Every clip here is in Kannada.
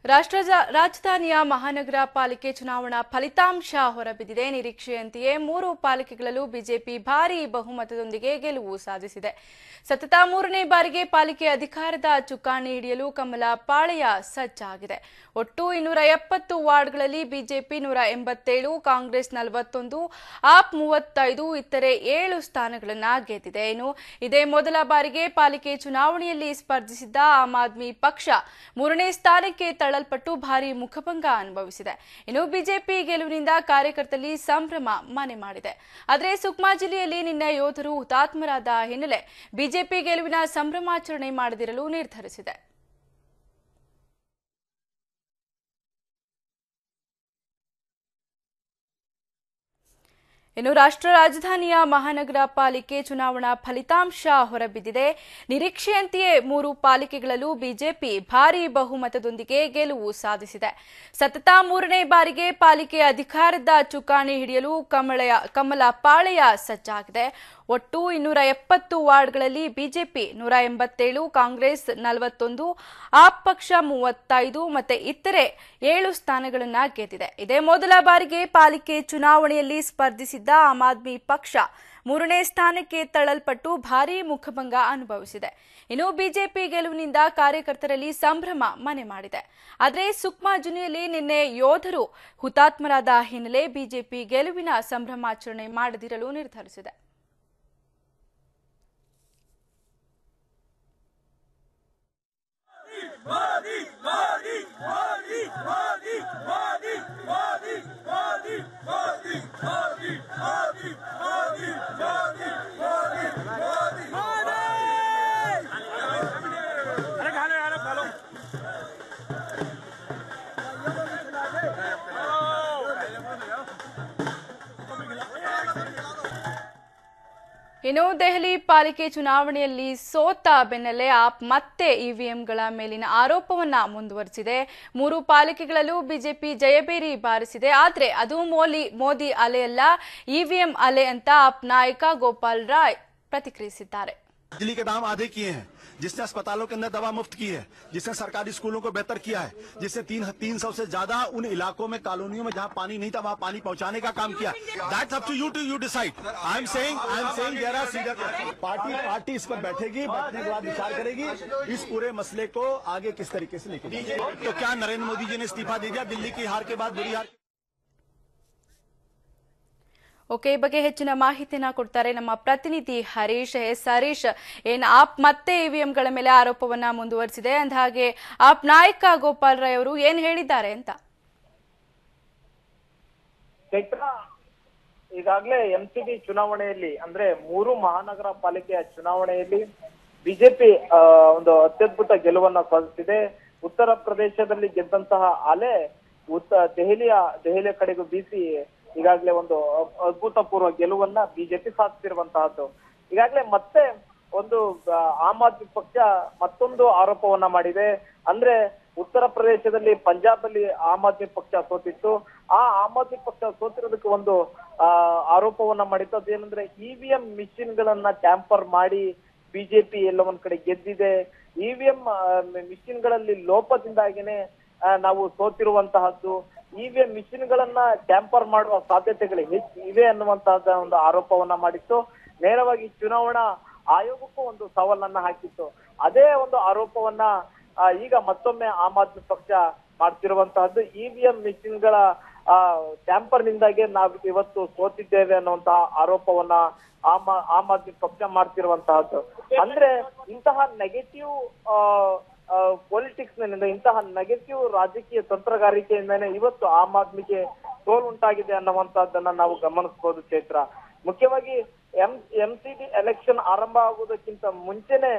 ರಾಜಧಾನಿಯ ಮಹಾನಗರ ಪಾಲಿಕೆ ಚುನಾವಣಾ ಫಲಿತಾಂಶ ಹೊರಬಿದ್ದಿದೆ. ನಿರೀಕ್ಷೆಯಂತೆಯೇ 3 ಪಾಲಿಕೆಗಳಲ್ಲೂ ಬಿಜೆಪಿ ಭಾರೀ ಬಹುಮತದೊಂದಿಗೆ ಗೆಲುವು ಸಾಧಿಸಿದೆ. ಸತತ 3ನೇ ಬಾರಿಗೆ ಪಾಲಿಕೆ ಅಧಿಕಾರದ ಚುಕ್ಕಾಣಿ ಹಿಡಿಯಲು ಕಮಲ ಪಾಳೆಯ ಸಜ್ಜಾಗಿದೆ. ಒಟ್ಟು 270 ವಾರ್ಡ್ಗಳಲ್ಲಿ ಬಿಜೆಪಿ 187, ಕಾಂಗ್ರೆಸ್ 41, ಆಪ್ 35, ಇತರೆ 7 ಸ್ಥಾನಗಳನ್ನು ಗೆದ್ದಿದೆ. ಇನ್ನು ಇದೇ ಮೊದಲ ಬಾರಿಗೆ ಪಾಲಿಕೆ ಚುನಾವಣೆಯಲ್ಲಿ ಸ್ಪರ್ಧಿಸಿದ್ದ ಆಮ್ ಆದ್ಮಿ ಪಕ್ಷ 3ನೇ ಸ್ಥಾನಕ್ಕೆ ತಳ್ಳಲ್ಪಟ್ಟು ಭಾರೀ ಮುಖಭಂಗ ಅನುಭವಿಸಿದೆ. ಇನ್ನು ಬಿಜೆಪಿ ಗೆಲುವಿನಿಂದ ಕಾರ್ಯಕರ್ತರಲ್ಲಿ ಸಂಭ್ರಮ ಮನೆ ಮಾಡಿದೆ. ಆದರೆ ಸುಕ್ಮಾ ಜಿಲ್ಲೆಯಲ್ಲಿ ನಿನ್ನೆ ಯೋಧರು ಹುತಾತ್ಮರಾದ ಹಿನ್ನೆಲೆ ಬಿಜೆಪಿ ಗೆಲುವಿನ ಸಂಭ್ರಮಾಚರಣೆ ಮಾಡದಿರಲು ನಿರ್ಧರಿಸಿದೆ. ಇನ್ನು ರಾಷ್ಟ್ರ ರಾಜಧಾನಿಯ ಮಹಾನಗರ ಪಾಲಿಕೆ ಚುನಾವಣಾ ಫಲಿತಾಂಶ ಹೊರಬಿದ್ದಿದೆ. ನಿರೀಕ್ಷೆಯಂತೆಯೇ 3 ಪಾಲಿಕೆಗಳಲ್ಲೂ ಬಿಜೆಪಿ ಭಾರೀ ಬಹುಮತದೊಂದಿಗೆ ಗೆಲುವು ಸಾಧಿಸಿದೆ. ಸತತ 3ನೇ ಬಾರಿಗೆ ಪಾಲಿಕೆ ಅಧಿಕಾರದ ಚುಕ್ಕಾಣಿ ಹಿಡಿಯಲು ಕಮಲ ಪಾಳೆಯ ಸಜ್ಜಾಗಿದೆ. ಒಟ್ಟು 270 ವಾರ್ಡ್ಗಳಲ್ಲಿ ಬಿಜೆಪಿ 187, ಕಾಂಗ್ರೆಸ್ 41, ಆಪ್ ಪಕ್ಷ 35 ಮತ್ತೆ ಇತರೆ 7 ಸ್ಥಾನಗಳನ್ನು ಗೆದ್ದಿದೆ. ಇದೇ ಮೊದಲ ಬಾರಿಗೆ ಪಾಲಿಕೆ ಚುನಾವಣೆಯಲ್ಲಿ ಸ್ಪರ್ಧಿಸಿದ್ದ ಆಮ್ ಆದ್ಮಿ ಪಕ್ಷ 3ನೇ ಸ್ಥಾನಕ್ಕೆ ತಳ್ಳಲ್ಪಟ್ಟು ಭಾರೀ ಮುಖಭಂಗ ಅನುಭವಿಸಿದೆ. ಇನ್ನು ಬಿಜೆಪಿ ಗೆಲುವಿನಿಂದ ಕಾರ್ಯಕರ್ತರಲ್ಲಿ ಸಂಭ್ರಮ ಮನೆ ಮಾಡಿದೆ. ಆದರೆ ಸುಕ್ಮಾ ಜಿಲ್ಲೆಯಲ್ಲಿ ನಿನ್ನೆ ಯೋಧರು ಹುತಾತ್ಮರಾದ ಹಿನ್ನೆಲೆ ಬಿಜೆಪಿ ಗೆಲುವಿನ ಸಂಭ್ರಮಾಚರಣೆ ಮಾಡದಿರಲು ನಿರ್ಧರಿಸಿದೆ. ಇನ್ನು ದೆಹಲಿ ಪಾಲಿಕೆ ಚುನಾವಣೆಯಲ್ಲಿ ಸೋತ ಬೆನ್ನಲ್ಲೇ ಆಪ್ ಮತ್ತೆ ಇವಿಎಂಗಳ ಮೇಲಿನ ಆರೋಪವನ್ನ ಮುಂದುವರಿಸಿದೆ. 3 ಪಾಲಿಕೆಗಳಲ್ಲೂ ಬಿಜೆಪಿ ಜಯಬೇರಿ ಬಾರಿಸಿದೆ. ಆದರೆ ಅದು ಮೋದಿ ಅಲೆಯಲ್ಲ, ಇವಿಎಂ ಅಲೆ ಅಂತ ಆಪ್ ನಾಯಕ ಗೋಪಾಲ್ ರಾಯ್ ಪ್ರತಿಕ್ರಿಯಿಸಿದ್ದಾರೆ. बिजली के दाम आधे किए हैं, जिसने अस्पतालों के अंदर दवा मुफ्त की है, जिसने सरकारी स्कूलों को बेहतर किया है, जिसने 300 से ज्यादा उन इलाकों में कॉलोनियों में जहां पानी नहीं था वहां पानी पहुंचाने का काम किया. That's up to you decide. I am saying there are either party इस पर बैठेगी, बैठने के बाद विचार करेगी इस पूरे मसले को आगे किस तरीके से लेकर जाएगी. तो क्या नरेंद्र मोदी जी ने इस्तीफा दे दिया दिल्ली की हार के बाद, बुरी हार? ಓಕೆ, ಈ ಬಗ್ಗೆ ಹೆಚ್ಚಿನ ಮಾಹಿತಿನ ಕೊಡ್ತಾರೆ ನಮ್ಮ ಪ್ರತಿನಿಧಿ ಹರೀಶ್. ಹರೀಶ್, ಏನ್ ಆಪ್ ಮತ್ತೆ ಇವಿಎಂಗಳ ಮೇಲೆ ಆರೋಪವನ್ನ ಮುಂದುವರಿಸಿದೆ ಅಂದ ಹಾಗೆ ಆಪ್ ನಾಯಕ ಗೋಪಾಲ್ ರಾಯ್ ಅವರು ಏನ್ ಹೇಳಿದ್ದಾರೆ ಅಂತ? ಈಗಾಗಲೇ ಎಂಸಿಡಿ ಚುನಾವಣೆಯಲ್ಲಿ ಅಂದ್ರೆ 3 ಮಹಾನಗರ ಪಾಲಿಕೆಯ ಚುನಾವಣೆಯಲ್ಲಿ ಬಿಜೆಪಿ ಒಂದು ಅತ್ಯದ್ಭುತ ಗೆಲುವನ್ನ ಸಾಧಿಸಿದೆ. ಉತ್ತರ ಪ್ರದೇಶದಲ್ಲಿ ಗೆದ್ದಂತಹ ಅಲೆ ದೆಹಲಿಯ ಕಡೆಗೂ ಬೀಸಿ ಈಗಾಗಲೇ ಒಂದು ಅಭೂತಪೂರ್ವ ಗೆಲುವನ್ನ ಬಿಜೆಪಿ ಸಾಧಿಸಿರುವಂತಹದ್ದು. ಈಗಾಗಲೇ ಮತ್ತೆ ಒಂದು ಆಮ್ ಆದ್ಮಿ ಪಕ್ಷ ಮತ್ತೊಂದು ಆರೋಪವನ್ನ ಮಾಡಿದೆ. ಅಂದ್ರೆ ಉತ್ತರ ಪ್ರದೇಶದಲ್ಲಿ, ಪಂಜಾಬ್ ಅಲ್ಲಿ ಆಮ್ ಆದ್ಮಿ ಪಕ್ಷ ಸೋತಿತ್ತು. ಆ ಆಮ್ ಆದ್ಮಿ ಪಕ್ಷ ಸೋತಿರೋದಕ್ಕೆ ಒಂದು ಆರೋಪವನ್ನ ಮಾಡಿತ್ತು. ಅದೇನಂದ್ರೆ ಇವಿಎಂ ಮಿಷಿನ್ ಗಳನ್ನ ಟ್ಯಾಂಪರ್ ಮಾಡಿ ಬಿಜೆಪಿ ಎಲ್ಲ ಒಂದ್ ಕಡೆ ಗೆದ್ದಿದೆ. ಇವಿಎಂ ಮಿಷಿನ್ ಗಳಲ್ಲಿ ಲೋಪದಿಂದಾಗಿನೇ ನಾವು ಸೋತಿರುವಂತಹದ್ದು. ಇವಿಎಂ ಮಿಷಿನ್ ಗಳನ್ನ ಟ್ಯಾಂಪರ್ ಮಾಡುವ ಸಾಧ್ಯತೆಗಳು ಇವೆ ಅನ್ನುವಂತಹದ ಒಂದು ಆರೋಪವನ್ನ ಮಾಡಿತ್ತು. ನೇರವಾಗಿ ಚುನಾವಣಾ ಆಯೋಗಕ್ಕೂ ಒಂದು ಸವಾಲನ್ನ ಹಾಕಿತ್ತು. ಅದೇ ಒಂದು ಆರೋಪವನ್ನ ಈಗ ಮತ್ತೊಮ್ಮೆ ಆಮ್ ಆದ್ಮಿ ಪಕ್ಷ ಮಾಡ್ತಿರುವಂತಹದ್ದು. ಇವಿಎಂ ಮಿಷಿನ್ ಗಳ ಟ್ಯಾಂಪರ್ ನಿಂದಾಗೆ ನಾವು ಇವತ್ತು ಸೋತಿದ್ದೇವೆ ಅನ್ನುವಂತಹ ಆರೋಪವನ್ನ ಆಮ್ ಆದ್ಮಿ ಪಕ್ಷ ಮಾಡ್ತಿರುವಂತಹದ್ದು. ಅಂದ್ರೆ ಇಂತಹ ನೆಗೆಟಿವ್ ಪೊಲಿಟಿಕ್ಸ್ ನಿಂದ, ಇಂತಹ ನೆಗೆಟಿವ್ ರಾಜಕೀಯ ತಂತ್ರಗಾರಿಕೆಯಿಂದಾನೆ ಇವತ್ತು ಆಮ್ ಆದ್ಮಿಗೆ ಸೋಲು ಉಂಟಾಗಿದೆ ಅನ್ನುವಂತಹದ್ದನ್ನ ನಾವು ಗಮನಿಸಬಹುದು. ಚೈತ್ರ, ಮುಖ್ಯವಾಗಿ ಎಂಸಿಡಿ ಎಲೆಕ್ಷನ್ ಆರಂಭ ಆಗುವುದಕ್ಕಿಂತ ಮುಂಚೆನೆ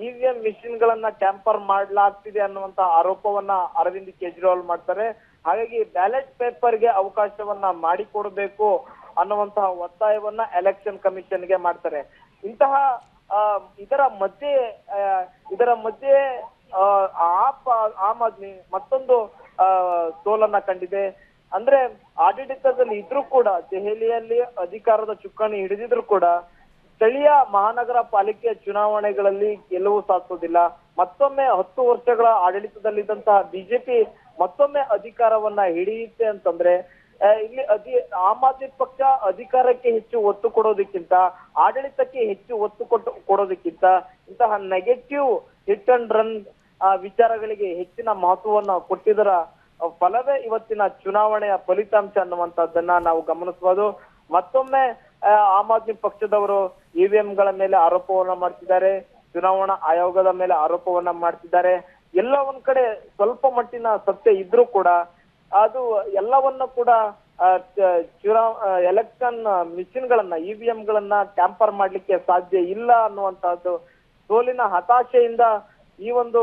ಇವಿಎಂ ಮಿಷಿನ್ ಗಳನ್ನ ಟ್ಯಾಂಪರ್ ಮಾಡಲಾಗ್ತಿದೆ ಅನ್ನುವಂತಹ ಆರೋಪವನ್ನ ಅರವಿಂದ್ ಕೇಜ್ರಿವಾಲ್ ಮಾಡ್ತಾರೆ. ಹಾಗಾಗಿ ಬ್ಯಾಲೆಟ್ ಪೇಪರ್ಗೆ ಅವಕಾಶವನ್ನ ಮಾಡಿಕೊಡ್ಬೇಕು ಅನ್ನುವಂತಹ ಒತ್ತಾಯವನ್ನ ಎಲೆಕ್ಷನ್ ಕಮಿಷನ್ಗೆ ಮಾಡ್ತಾರೆ. ಇದರ ಮಧ್ಯೆ ಆಮ್ ಆದ್ಮಿ ಮತ್ತೊಂದು ಸೋಲನ್ನ ಕಂಡಿದೆ. ಅಂದ್ರೆ ಆಡಳಿತದಲ್ಲಿ ಇದ್ರೂ ಕೂಡ, ದೆಹಲಿಯಲ್ಲಿ ಅಧಿಕಾರದ ಚುಕ್ಕಾಣಿ ಹಿಡಿದಿದ್ರು ಕೂಡ ಸ್ಥಳೀಯ ಮಹಾನಗರ ಪಾಲಿಕೆ ಚುನಾವಣೆಗಳಲ್ಲಿ ಗೆಲುವು ಸಾಧಿಸೋದಿಲ್ಲ. ಮತ್ತೊಮ್ಮೆ 10 ವರ್ಷಗಳ ಆಡಳಿತದಲ್ಲಿದ್ದಂತಹ ಬಿಜೆಪಿ ಮತ್ತೊಮ್ಮೆ ಅಧಿಕಾರವನ್ನ ಹಿಡಿಯುತ್ತೆ ಅಂತಂದ್ರೆ ಇಲ್ಲಿ ಆಮ್ ಆದ್ಮಿ ಪಕ್ಷ ಅಧಿಕಾರಕ್ಕೆ ಹೆಚ್ಚು ಒತ್ತು ಕೊಡೋದಕ್ಕಿಂತ ಆಡಳಿತಕ್ಕೆ ಹೆಚ್ಚು ಒತ್ತು ಕೊಡೋದಕ್ಕಿಂತ ಇಂತಹ ನೆಗೆಟಿವ್ ಹಿಟ್ ಅಂಡ್ ರನ್ ವಿಚಾರಗಳಿಗೆ ಹೆಚ್ಚಿನ ಮಹತ್ವವನ್ನ ಕೊಟ್ಟಿದ್ದರ ಫಲವೇ ಇವತ್ತಿನ ಚುನಾವಣೆಯ ಫಲಿತಾಂಶ ಅನ್ನುವಂಥದ್ದನ್ನ ನಾವು ಗಮನಿಸಬಹುದು. ಮತ್ತೊಮ್ಮೆ ಆಮ್ ಆದ್ಮಿ ಪಕ್ಷದವರು ಇವಿಎಂಗಳ ಮೇಲೆ ಆರೋಪವನ್ನ ಮಾಡ್ತಿದ್ದಾರೆ, ಚುನಾವಣಾ ಆಯೋಗದ ಮೇಲೆ ಆರೋಪವನ್ನ ಮಾಡ್ತಿದ್ದಾರೆ. ಎಲ್ಲ ಒಂದ್ ಕಡೆ ಸ್ವಲ್ಪ ಮಟ್ಟಿನ ಸತ್ಯ ಇದ್ರೂ ಕೂಡ ಅದು ಎಲ್ಲವನ್ನ ಕೂಡ ಎಲೆಕ್ಷನ್ ಮಿಷಿನ್ ಗಳನ್ನ ಇವಿಎಂ ಗಳನ್ನ ಟ್ಯಾಂಪರ್ ಮಾಡ್ಲಿಕ್ಕೆ ಸಾಧ್ಯ ಇಲ್ಲ ಅನ್ನುವಂತಹದ್ದು ಸೋಲಿನ ಹತಾಶೆಯಿಂದ ಈ ಒಂದು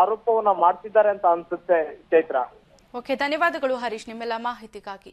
ಆರೋಪವನ್ನ ಮಾಡ್ತಿದ್ದಾರೆ ಅಂತ ಅನ್ಸುತ್ತೆ ಚೈತ್ರ. ಓಕೆ, ಧನ್ಯವಾದಗಳು ಹರೀಶ್ ನಿಮ್ಮೆಲ್ಲ ಮಾಹಿತಿಗಾಗಿ.